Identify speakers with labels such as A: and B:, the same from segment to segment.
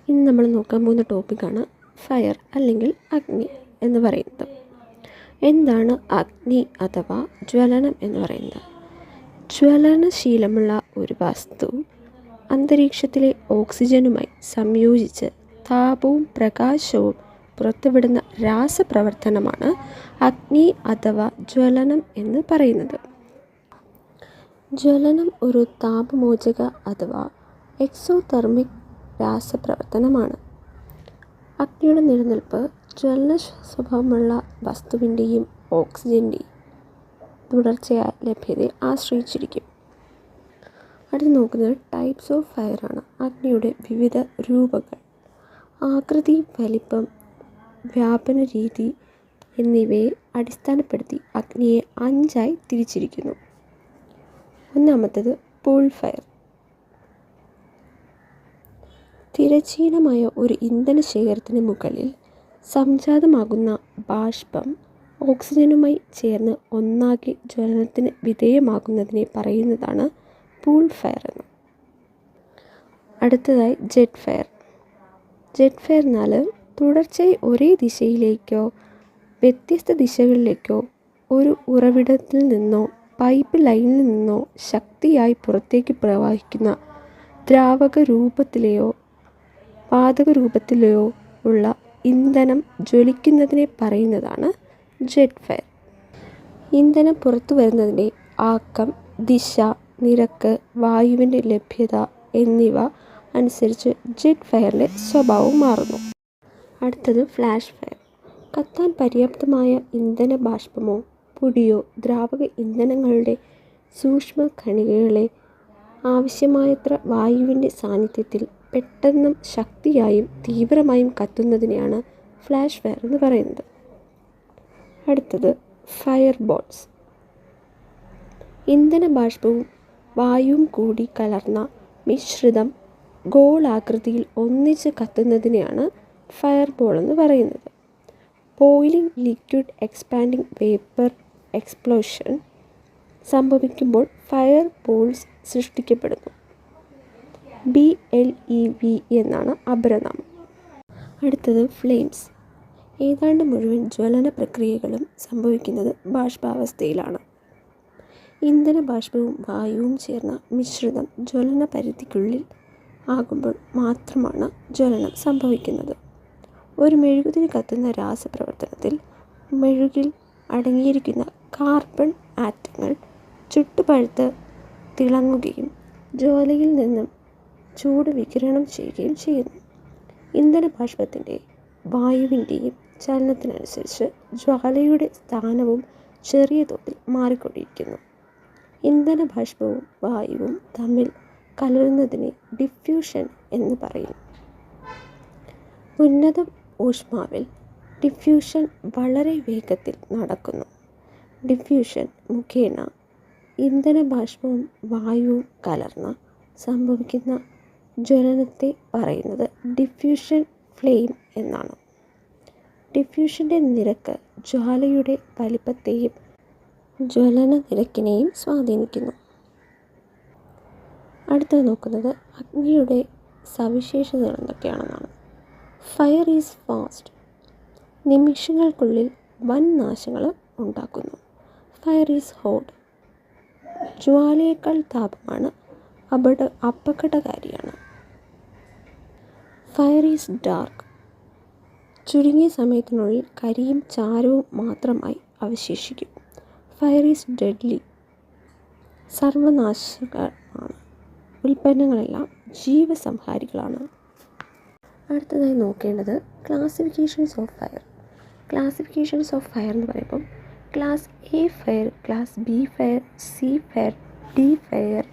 A: ഇനി നമ്മൾ നോക്കാൻ പോകുന്ന ടോപ്പിക്കാണ് ഫയർ അല്ലെങ്കിൽ അഗ്നി എന്ന് പറയുന്നത്. എന്താണ് അഗ്നി അഥവാ ജ്വലനം എന്ന് പറയുന്നത്? ജ്വലനശീലമുള്ള ഒരു വസ്തു അന്തരീക്ഷത്തിലെ ഓക്സിജനുമായി സംയോജിച്ച് താപവും പ്രകാശവും പുറത്തുവിടുന്ന രാസപ്രവർത്തനമാണ് അഗ്നി അഥവാ ജ്വലനം എന്ന് പറയുന്നത്. ജ്വലനം ഒരു താപമോചക അഥവാ എക്സോതെർമിക് രാസപ്രവർത്തനമാണ്. അഗ്നിയുടെ നിലനിൽപ്പ് ജ്വലന സ്വഭാവമുള്ള വസ്തുവിൻ്റെയും ഓക്സിജൻ്റെയും തുടർച്ചയായ ലഭ്യതയെ ആശ്രയിച്ചിരിക്കും. അടുത്ത് നോക്കുന്നത് ടൈപ്സ് ഓഫ് ഫയർ ആണ്. അഗ്നിയുടെ വിവിധ രൂപങ്ങൾ. ആകൃതി, വലിപ്പം, വ്യാപന രീതി എന്നിവയെ അടിസ്ഥാനപ്പെടുത്തി അഗ്നിയെ 5ആയി തിരിച്ചിരിക്കുന്നു. ഒന്നാമത്തേത് പൂൾ ഫയർ. തിരശ്ചീനമായ ഒരു ഇന്ധന ശേഖരത്തിന് മുകളിൽ സംജാതമാകുന്ന ബാഷ്പം ഓക്സിജനുമായി ചേർന്ന് ഒന്നാകെ ജ്വലനത്തിന് വിധേയമാകുന്നതിനെ പറയുന്നതാണ് പൂൾ ഫയർ എന്ന്. അടുത്തതായി ജെറ്റ് ഫയർ. ജെറ്റ് ഫയർ എന്നാൽ തുടർച്ചയായി ഒരേ ദിശയിലേക്കോ വ്യത്യസ്ത ദിശകളിലേക്കോ ഒരു ഉറവിടത്തിൽ നിന്നോ പൈപ്പ് ലൈനിൽ നിന്നോ ശക്തിയായി പുറത്തേക്ക് പ്രവഹിക്കുന്ന ദ്രാവക രൂപത്തിലെയോ വാതക രൂപത്തിലെയോ ഉള്ള ഇന്ധനം ജ്വലിക്കുന്നതിനെ പറയുന്നതാണ് ജെറ്റ് ഫയർ. ഇന്ധനം പുറത്തു വരുന്നതിൻ്റെ ആക്കം, ദിശ, നിരക്ക്, വായുവിൻ്റെ ലഭ്യത എന്നിവ അനുസരിച്ച് ജെറ്റ് ഫയറിൻ്റെ സ്വഭാവം മാറുന്നു. അടുത്തത് ഫ്ലാഷ് ഫയർ. കത്താൻ പര്യാപ്തമായ ഇന്ധന ബാഷ്പമോ പൊടിയോ ദ്രാവക ഇന്ധനങ്ങളുടെ സൂക്ഷ്മ കണികകളെ ആവശ്യമായത്ര വായുവിൻ്റെ സാന്നിധ്യത്തിൽ പെട്ടെന്നും ശക്തിയായും തീവ്രമായും കത്തുന്നതിനെയാണ് ഫ്ലാഷ് ഫയർ എന്ന് പറയുന്നത്. അടുത്തത് ഫയർ ബോൾസ്. ഇന്ധന ബാഷ്പവും വായുവും കൂടി കലർന്ന മിശ്രിതം ഗോളാകൃതിയിൽ ഒന്നിച്ച് കത്തുന്നതിനെയാണ് ഫയർ ബോൾ എന്ന് പറയുന്നത്. Boiling liquid expanding vapour explosion സംഭവിക്കുമ്പോൾ ഫയർ ബോൾസ് സൃഷ്ടിക്കപ്പെടുന്നു. BLEV എന്നാണ് അപരനാമം. അടുത്തത് ഫ്ലെയിംസ്. ഏതാണ്ട് മുഴുവൻ ജ്വലന പ്രക്രിയകളും സംഭവിക്കുന്നത് ബാഷ്പാവസ്ഥയിലാണ്. ഇന്ധന ബാഷ്പവും വായുവും ചേർന്ന മിശ്രിതം ജ്വലന പരിധിക്കുള്ളിൽ ആകുമ്പോൾ മാത്രമാണ് ജ്വലനം സംഭവിക്കുന്നത്. ഒരു മെഴുകുതിരി കത്തുന്ന രാസപ്രവർത്തനത്തിൽ മെഴുകിൽ അടങ്ങിയിരിക്കുന്ന കാർബൺ ആറ്റങ്ങൾ ചുട്ടുപഴുത്ത് തിളങ്ങുകയും ജ്വാലയിൽ നിന്നും ചൂട് വികിരണം ചെയ്യുകയും ചെയ്യുന്നു. ഇന്ധന ബാഷ്പത്തിൻ്റെ വായുവിൻ്റെയും ചലനത്തിനനുസരിച്ച് ജ്വാലയുടെ സ്ഥാനവും ചെറിയ തോതിൽ മാറിക്കൊണ്ടിരിക്കുന്നു. ഇന്ധന ബാഷ്പവും വായുവും തമ്മിൽ കലരുന്നതിനെ ഡിഫ്യൂഷൻ എന്ന് പറയുന്നു. ഉന്നത ഊഷ്മാവിൽ ഡിഫ്യൂഷൻ വളരെ വേഗത്തിൽ നടക്കുന്നു. ഡിഫ്യൂഷൻ മുഖേന ഇന്ധന ബാഷ്പവും വായുവും കലർന്ന് സംഭവിക്കുന്ന ജ്വലനത്തെ പറയുന്നത് ഡിഫ്യൂഷൻ ഫ്ലെയിം എന്നാണ്. ഡിഫ്യൂഷൻ്റെ നിരക്ക് ജ്വാലയുടെ വലിപ്പത്തെയും ജ്വലന നിരക്കിനെയും സ്വാധീനിക്കുന്നു. അടുത്തത് നോക്കുന്നത് അഗ്നിയുടെ സവിശേഷതകൾ എന്തൊക്കെയാണെന്നാണ്. Fire is fast. നിമിഷങ്ങൾക്കുള്ളിൽ വൻ നാശങ്ങൾ ഉണ്ടാക്കുന്നു. Fire is hot. ജ്വാലയേക്കാൾ താപമാണ്, അപകടകാരിയാണ്. Fire is dark. ചുരുങ്ങിയ സമയത്തിനുള്ളിൽ കരിയും ചാരവും മാത്രമായി അവശേഷിക്കും. Fire is deadly. സർവനാശകമാണ്. ഉൽപ്പന്നങ്ങളെല്ലാം ജീവസംഹാരികളാണ്. അടുത്തതായി നോക്കേണ്ടത് classifications of fire. Classifications of fire എന്ന് പറയുമ്പം class A fire, class B fire, C fire, D fire,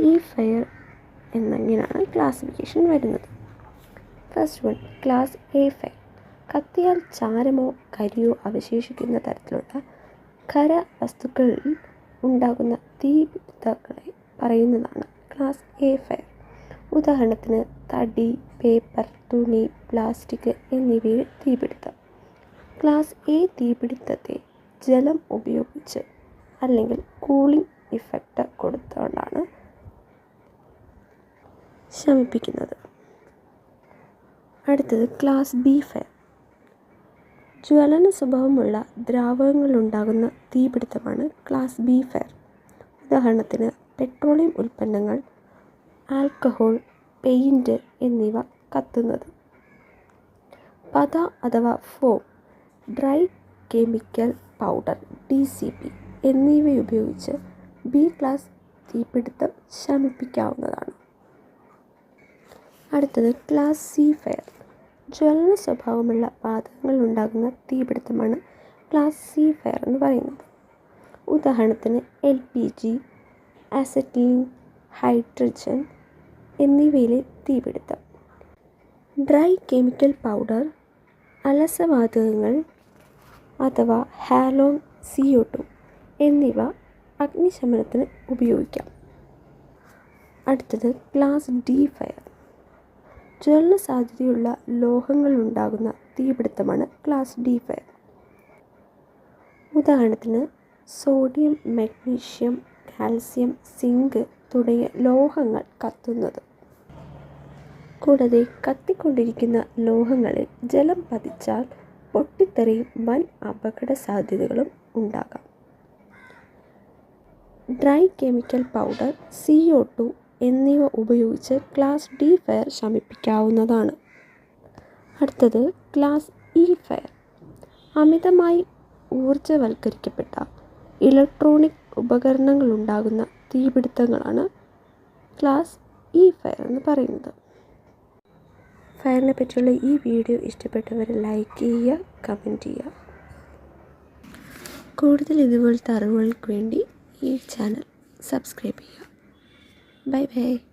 A: E fire എന്നിങ്ങനെയാണ് ക്ലാസിഫിക്കേഷൻ വരുന്നത്. First one class A fire. കത്തിയാൽ ചാരമോ കരിയോ അവശേഷിക്കുന്ന തരത്തിലുള്ള ഖര വസ്തുക്കളിൽ ഉണ്ടാകുന്ന തീപിടുത്തങ്ങളെ പറയുന്നതാണ് ക്ലാസ് A ഫയർ. ഉദാഹരണത്തിന് തടി, പേപ്പർ, തുണി, പ്ലാസ്റ്റിക് എന്നിവയിൽ തീപിടുത്തം. ക്ലാസ് A തീപിടുത്തത്തെ ജലം ഉപയോഗിച്ച് അല്ലെങ്കിൽ കൂളിംഗ് ഇഫക്റ്റ് കൊടുത്തുകൊണ്ടാണ് ശമിപ്പിക്കുന്നത്. അടുത്തത് ക്ലാസ് ബി ഫയർ. ജ്വലന സ്വഭാവമുള്ള ദ്രാവകങ്ങളുണ്ടാകുന്ന തീപിടുത്തമാണ് ക്ലാസ് ബി ഫയർ. ഉദാഹരണത്തിന് പെട്രോളിയം ഉൽപ്പന്നങ്ങൾ, ആൽക്കഹോൾ, പെയിൻറ് എന്നിവ കത്തുന്നത്. പത അഥവാ foam, dry chemical powder DCP എന്നിവയുപയോഗിച്ച് ബി ക്ലാസ് തീപിടുത്തം ശമിപ്പിക്കാവുന്നതാണ്. അടുത്തത് ക്ലാസ് സി ഫയർ. ജ്വലന സ്വഭാവമുള്ള വാതകങ്ങൾ ഉണ്ടാകുന്ന തീപിടുത്തമാണ് ക്ലാസ് സി ഫയർ എന്ന് പറയുന്നത്. ഉദാഹരണത്തിന് LPG, അസറ്റീൻ, ഹൈഡ്രജൻ എന്നിവയിലെ തീപിടുത്തം. ഡ്രൈ കെമിക്കൽ പൗഡർ, അലസവാതകങ്ങൾ അഥവാ ഹാലോൺ, CO2 എന്നിവ അഗ്നിശമനത്തിന് ഉപയോഗിക്കാം. അടുത്തത് ക്ലാസ് ഡി ഫയർ. ജ്വലന സാധ്യതയുള്ള ലോഹങ്ങളുണ്ടാകുന്ന തീപിടുത്തമാണ് ക്ലാസ് ഡി ഫയർ. ഉദാഹരണത്തിന് സോഡിയം, മഗ്നീഷ്യം, കാൽസ്യം, സിങ്ക് തുടങ്ങിയ ലോഹങ്ങൾ കത്തുന്നത്. കൂടാതെ കത്തിക്കൊണ്ടിരിക്കുന്ന ലോഹങ്ങളിൽ ജലം പതിച്ചാൽ പൊട്ടിത്തെറിയും വൻ അപകട സാധ്യതകളും ഉണ്ടാകാം. ഡ്രൈ കെമിക്കൽ പൗഡർ, CO2 എന്നിവ ഉപയോഗിച്ച് ക്ലാസ് ഡി ഫയർ ശമിപ്പിക്കാവുന്നതാണ്. അടുത്തത് ക്ലാസ് ഇ ഫയർ. അമിതമായി ഊർജ്ജവൽക്കരിക്കപ്പെട്ട ഇലക്ട്രോണിക് ഉപകരണങ്ങളുണ്ടാകുന്ന തീപിടുത്തങ്ങളാണ് ക്ലാസ് ഇ ഫയർ എന്ന് പറയുന്നത്. ഫയറിനെ പറ്റിയുള്ള ഈ വീഡിയോ ഇഷ്ടപ്പെട്ടവർ ലൈക്ക് ചെയ്യുക, കമൻറ്റ് ചെയ്യുക. കൂടുതൽ ഇതുപോലത്തെ അറിവുകൾക്ക് വേണ്ടി ഈ ചാനൽ സബ്സ്ക്രൈബ് ചെയ്യുക. Bye bye.